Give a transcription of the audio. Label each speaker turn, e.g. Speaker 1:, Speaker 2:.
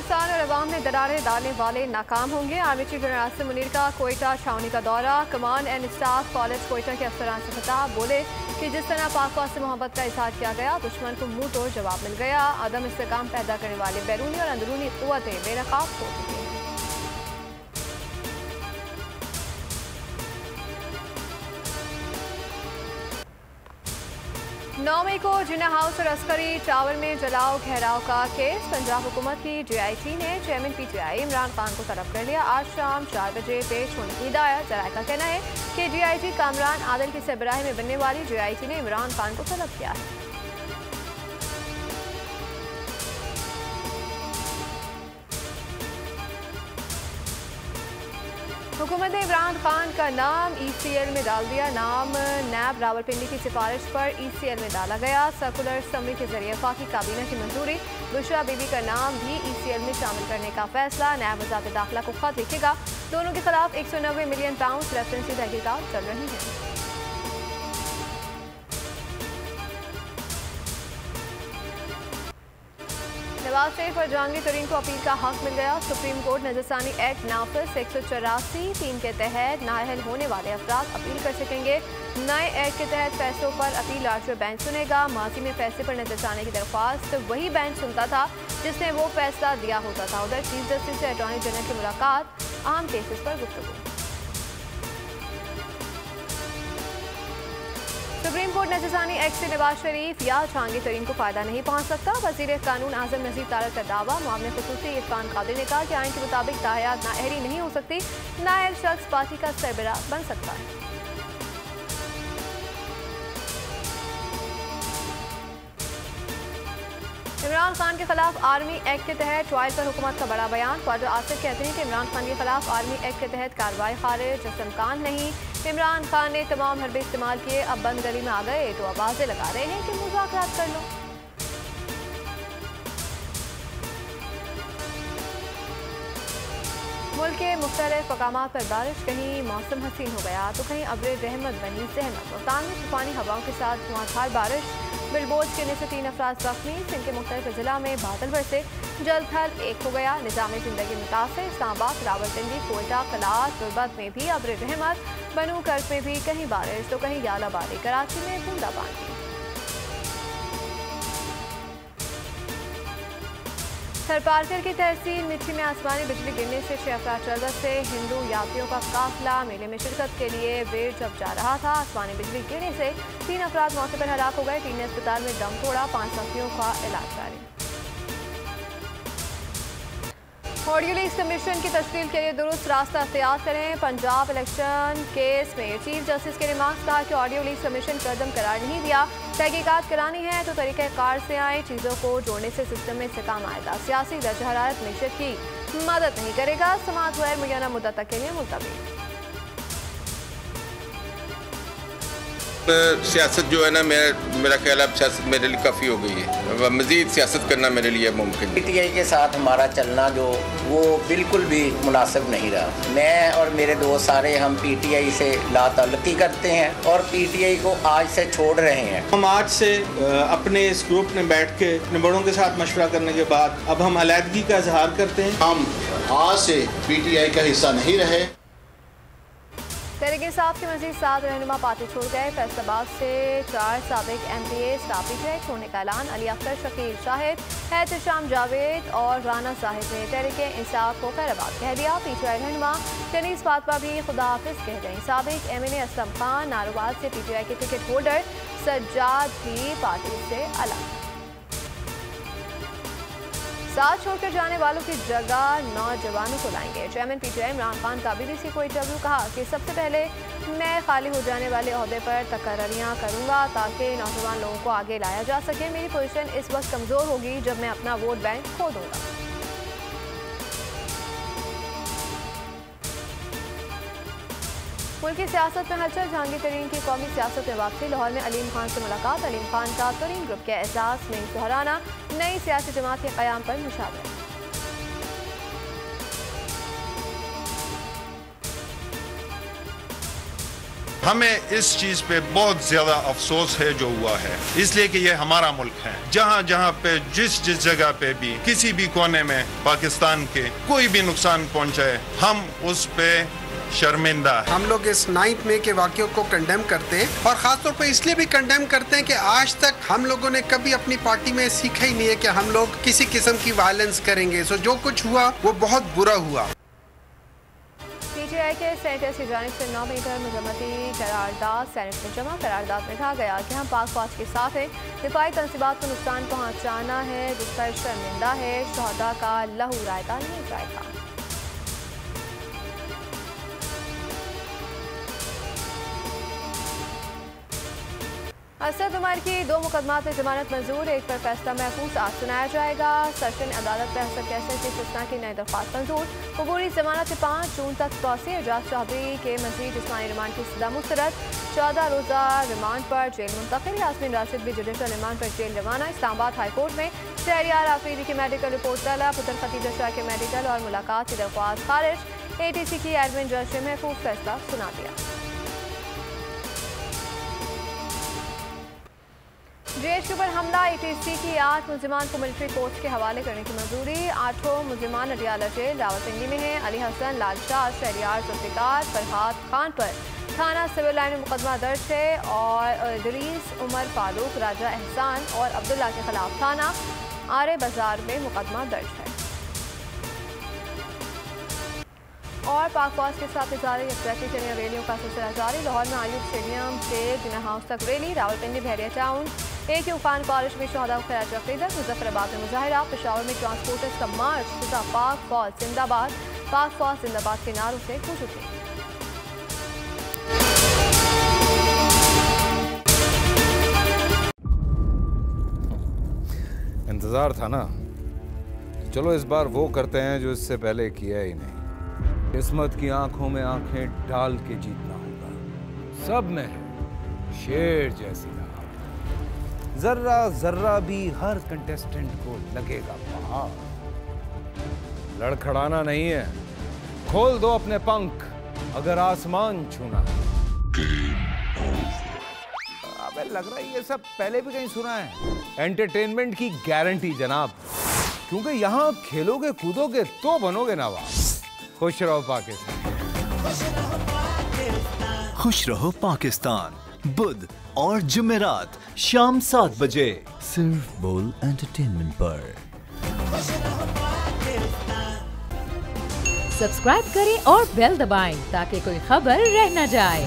Speaker 1: पाकिस्तान और अवाम में दरारें डालने वाले नाकाम होंगे। Army chief general Asim Munir का कोयटा छावनी का दौरा। Command and staff college Quetta के अफसरान से खिताब। बोले कि जिस तरह पाक से मोहब्बत का इजहार किया गया, दुश्मन को मुंह तोड़ जवाब मिल गया। अदम इस्तेकाम पैदा करने वाले बैरूनी और अंदरूनी कुव्वतें बेनकाब हो चुकी हैं। 9 मई को जिन्ना हाउस और अस्करी टावर में जलाओ घेराव का केस। पंजाब हुकूमत की JIT ने चेयरमैन PTI इमरान खान को तलब कर लिया। आज शाम 4 बजे पेश होने की हिदायत। जराये का कहना है कि DIG कामरान आदिल की सरबराही में बनने वाली JIT ने इमरान खान को तलब किया है। हुकूमत ने इमरान खान का नाम ECL में डाल दिया। नाम नैब रावलपिंडी की सिफारिश पर ECL में डाला गया। सर्कुलर समरी के जरिए वफाकी काबीना की मंजूरी। बुशरा बीबी का नाम भी ECL में शामिल करने का फैसला। नैब वज़ारत दाखिला को खत लिखेगा। दोनों के खिलाफ 190 मिलियन पाउंड रेफरेंस की तहकीकात चल रही है। नवाज शरीफ और जहांगीर तरीन को अपील का हक मिल गया। सुप्रीम कोर्ट नजरसानी एक्ट नाफिज 184(3) के तहत नाअहल होने वाले अफराद अपील कर सकेंगे। नए एक्ट के तहत फैसलों पर अपील आर्चर बेंच सुनेगा। माजी में फैसले पर नजरसानी की दरख्वास्त वही बेंच सुनता था जिसने वो फैसला दिया होता था। उधर चीफ जस्टिस से अटॉर्नी जनरल की मुलाकात, अहम केसेस पर गुफ्तगू। सुप्रीम कोर्ट नजरसानी एक्ट से नवाज शरीफ या जहांगीर तरीन को फायदा नहीं पहुंच सकता। वजीर कानून आजम नजीर तारक का दावा। मामले खुसूसी इरफान कादिर ने कहा कि आइन के मुताबिक ताहयात नाअहली नहीं हो सकती। नाअहल शख्स पार्टी का सरबराह बन सकता है। इमरान खान के खिलाफ आर्मी एक्ट के तहत ट्रायल पर हुकूमत का बड़ा बयान। ख्वाजा आसिफ कहते हैं कि इमरान खान के खिलाफ आर्मी एक्ट के तहत कार्रवाई खारिज, जिस्मकान नहीं। इमरान खान ने तमाम हरबे इस्तेमाल किए, अब बंद गली में आ गए तो आवाजें लगा रहे हैं कि मुज़ाकरात कर लो। मुल्क के मुख्तलिफ मकामात पर बारिश। कहीं मौसम हसीन हो गया तो कहीं अब्र रहमत बनी जहमत। मुल्तान में तूफानी हवाओं के साथ धुआंधार बारिश। बिलबोझ गिरने से 3 अफराद जख्मी। सिंध के मुख्तलिफ जिला में बादल बरसे, जल थल एक हो गया। निज़ाम जिंदगी मुतासर। इस्लामाबाद, रावलपिंडी, कोयटा, कलास, गुरबत में भी अब्र रहमत। बनू कर्क में भी कहीं बारिश तो कहीं यालाबारी। कराची में बूंदाबांदी। थरपारकर की तहसील मिठी में आसमानी बिजली गिरने से 6 अफराद चलत से। हिंदू यात्रियों का काफिला मेले में शिरकत के लिए वेर जब जा रहा था, आसमानी बिजली गिरने से 3 अफराद मौके पर हलाक हो गए। 3 ने अस्पताल में दम तोड़ा। 5 जख्मियों का इलाज जारी। ऑडियो लीक्स कमीशन की तश्कील के लिए दुरुस्त रास्ता अख्तियार करें। पंजाब इलेक्शन केस में चीफ जस्टिस के रिमार्क्स। कहा कि ऑडियो लीक्स कमीशन कदम करार नहीं दिया। तहकीकात करानी है तो तरीक़ाकार से आए। चीज़ों को जोड़ने से सिस्टम में इस्तेकाम आएगा। सियासी दर्ज हरारत मीशत की मदद नहीं करेगा। समाअत गैर मुय्यना मुद्दत तक के लिए मुलतवी।
Speaker 2: सियासत जो है ना, मेरा ख्याल अब सियासत मेरे लिए काफ़ी हो गई है। मज़ीद सियासत करना मेरे लिए मुमकिन।
Speaker 3: PTI के साथ हमारा चलना जो वो बिल्कुल भी मुनासिब नहीं रहा। मैं और मेरे दोस्त सारे हम PTI से लाताल्लुकी करते हैं और PTI को आज से छोड़ रहे हैं।
Speaker 4: हम आज से अपने इस ग्रुप में बैठ के अपने बड़ों के साथ मशवरा करने के बाद अब हम अलहदगी का इजहार करते हैं।
Speaker 5: हम आज से PTI का हिस्सा नहीं रहे।
Speaker 1: तहरीक इंसाफ के मजीद 7 रहनुमा पार्टी छोड़ गए। फैसलाबाद से 4 साबिक MPA स्टाफ PTI छोड़ने का ऐलान। अली अख्तर, शकील शाहिद, एहतशाम जावेद और राना साहिब ने तहरीक इंसाफ को खैराबाद कह दिया। PTI रहनुमा तनीस फातमा भी खुदा हाफिज कह गई। साबिक MNA असलम खान, नारोवाल से PTI के टिकट होल्डर सज्जाद भी पार्टी से अलग। साथ छोड़कर जाने वालों की जगह नौजवानों को लाएंगे। चेयरमैन PTI इमरान खान का BBC को इंटरव्यू। कहा कि सबसे पहले मैं खाली हो जाने वाले ओहदे पर तकर्रियाँ करूँगा ताकि नौजवान लोगों को आगे लाया जा सके। मेरी पोजीशन इस वक्त कमज़ोर होगी जब मैं अपना वोट बैंक खो दूँगा। मुल्क की सियासत में हलचल। जहांगीर तरीन की कौमी सियासत में वापसी। लाहौर में अलीम खान से मुलाकात। अलीम खान का तरीन ग्रुप के एहसास में सुहराना। नई सियासी जमात के क़याम पर मुशावरा।
Speaker 6: हमें इस चीज पे बहुत ज्यादा अफसोस है जो हुआ है, इसलिए कि ये हमारा मुल्क है। जहाँ जहाँ पे जिस जगह पे भी किसी भी कोने में पाकिस्तान के कोई भी नुकसान पहुंचाए, हम उस पे शर्मिंदा है।
Speaker 7: हम लोग इस 9 मई के वाक़यों को कंडेम करते हैं और ख़ासतौर पर इसलिए भी कंडेम करते हैं कि आज तक हम लोगों ने कभी अपनी पार्टी में सीखा ही नहीं है कि हम लोग किसी किस्म की वायलेंस करेंगे। सो जो कुछ हुआ वो बहुत बुरा हुआ।
Speaker 1: PTI के सेनेटर की जानिब से 9 मई पर मजम्मती करारदाद सेनेट में जमा। करारदाद में कहा गया कि हम पाक फौज के साथ हैं, दिफाई तंसीबात को नुकसान पहुँचाना है जिस पर शर्मिंदा है, शहदा का लहू रायता नहीं जाएगा। असद उमर की 2 मुकदमात में जमानत मंजूर, एक पर फैसला महफूज आज सुनाया जाएगा। सेशन अदालत में असद कैसे की इस्तिस्ना की नई दरख्वास्त मंजूर। अबूरी जमानत 5 जून तक तौसी। एजाज चौधरी के मजीद जिस्मानी रिमांड की सजा मुस्तरद। 14 रोज़ा रिमांड पर जेल मुंतकिल। यास्मीन राशिद भी जुडिशल रिमांड पर जेल रवाना। इस्लामाबाद हाई कोर्ट में शहरियार आफरीदी की मेडिकल रिपोर्ट तलब। पुत्र खतीजा शाह के मेडिकल और मुलाकात की दरख्वास्त खारिज। ATC की एडमिन जज ने महफूज फैसला सुना दिया। JHQ पर हमला, ATC की 8 मुलजिमान को मिलिट्री कोर्ट के हवाले करने की मंजूरी। 8 मुलजिमान अडियाला जेल रावलपिंडी में हैं। अली हसन, लाल शाह, शहरियार जुल्फिकार, फरहाद खान पर थाना सिविल लाइन में मुकदमा दर्ज है और इदरीस, उमर फारूक, राजा एहसान और अब्दुल्ला के खिलाफ थाना आरे बाजार में मुकदमा दर्ज है। और पाक फौज के साथ जारी यकजहती चलिए रैलियों का सिलसिला जारी। लाहौर में आयुब स्टेडियम से जिना हाउस तक रैली। रावलपिंडी, बहरिया टाउन, AQ खान कॉलेज में शहदा को खैराज अक़ीदत। मुजफ्फराबाद में मुजाहिरा। पेशावर में ट्रांसपोर्टर्स का मार्च तथा पाक फौज जिंदाबाद, पाक फौज जिंदाबाद के नारों से गूंज उठी।
Speaker 8: इंतजार था ना, चलो इस बार वो करते हैं जो इससे पहले किया ही नहीं। किस्मत की आंखों में आंखें डाल के जीतना होगा। सब में है शेर जैसी राह, जर्रा जर्रा भी हर कंटेस्टेंट को लगेगा पहाड़। लड़खड़ाना नहीं है, खोल दो अपने पंख अगर आसमान छूना है। अबे लग रहा है ये सब पहले भी कहीं सुना है। एंटरटेनमेंट की गारंटी जनाब, क्योंकि यहाँ खेलोगे कूदोगे तो बनोगे नवाब। खुश रहो पाकिस्तान।
Speaker 9: खुश रहो पाकिस्तान बुध और जुमेरात शाम 7 बजे सिर्फ बोल एंटरटेनमेंट पर।
Speaker 10: सब्सक्राइब करें और बेल दबाएं ताकि कोई खबर रह न जाए।